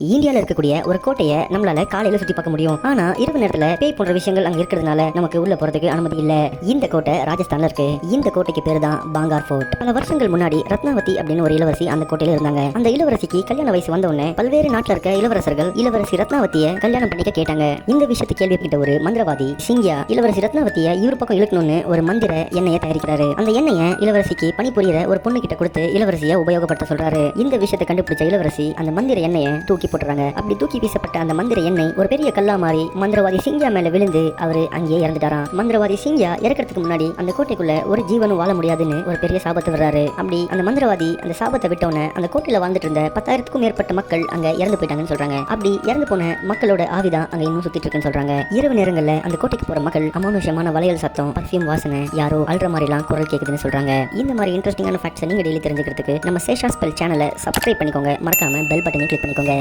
இந்தியால இருக்கக்கூடிய ஒரு கோட்டையை நம்மளால காலையில சுத்தி பார்க்க முடியும். ஆனா இரவு நேரத்துல பேய் போன்ற விஷயங்கள் அங்க இருக்கிறதுனால நமக்கு உள்ள போறதுக்கு அனுமதி இல்ல. இந்த கோட்டை ராஜஸ்தான்ல இருக்கு. இந்த கோட்டைக்கு பேரு தான் பாங்கார் ஃபோர்ட். பல வருஷங்கள் முன்னாடி ரத்னாவதி அப்படின்னு ஒரு இளவரசி அந்த கோட்டையில இருந்தாங்க. அந்த இளவரசிக்கு கல்யாண வயசு வந்த உடனே பல்வேறு நாட்டுல இருக்க இளவரசர்கள் இளவரசி ரத்னாவதியை கல்யாணம் பண்ணிக்க கேட்டாங்க. இந்த விஷயத்தை கேள்விப்பட்ட ஒரு மந்திரவாதி சிங்கியா இளவரசி ரத்னாவதியை இவரு பக்கம் இழுக்கணும்னு ஒரு மந்திர எண்ணெயை தயாரிக்கிறாரு. அந்த எண்ணெயை இளவரசிக்கு பணிபுரியிற ஒரு பொண்ணு கிட்ட கொடுத்து இளவரசியை உபயோகப்படுத்த சொல்றாரு. இந்த விஷயத்தை கண்டுபிடிச்ச இளவரசி அந்த மந்திர எண்ணெயை தூக்கி போட்டுறாங்க. அப்படி தூக்கி வீசப்பட்ட அந்த மந்திர எண்ணெய் ஒரு பெரிய கல்லா மாறி மந்திரவாதி சிங்கியா மேல விழுந்து அவரு அங்கேயே இறந்துட்டாராம். மந்திரவாதி சிங்கியா இறக்கிறதுக்கு முன்னாடி அந்த கோட்டைக்குள்ள ஒரு ஜீவனும் வாழ முடியாதுன்னு ஒரு பெரிய சாபத்தை வர்றாரு. அப்படி அந்த மந்திரவாதி அந்த சாபத்தை விட்டவன அந்த கோட்டையில வாழ்ந்துட்டு இருந்த 10,000க்கும் மேற்பட்ட மக்கள் அங்க இறந்து போயிட்டாங்கன்னு சொல்றாங்க. அப்படி இறந்து போன மக்களோட ஆவிதான் அங்க இன்னும் சுத்திட்டு இருக்குன்னு சொல்றாங்க. இரவு நேரங்கள்ல அந்த கோட்டைக்கு போற மக்கள் அமானுஷமான வளையல் சத்தம், பர்ஃபியூம் வாசனை, யாரோ அல்ற மாதிரி எல்லாம் குரல் கேக்குதுன்னு சொல்றாங்க. இந்த மாதிரி இன்ட்ரெஸ்டிங்கான ஃபேக்ட்ஸ் நீங்க டெய்லி தெரிஞ்சுக்கிறதுக்கு நம்ம சேஷா ஸ்பெல் சேனலை சப்ஸ்கிரைப் பண்ணிக்கோங்க. மறக்காம பெல் பட்டனை கிளிக் பண்ணிக்கோங்க.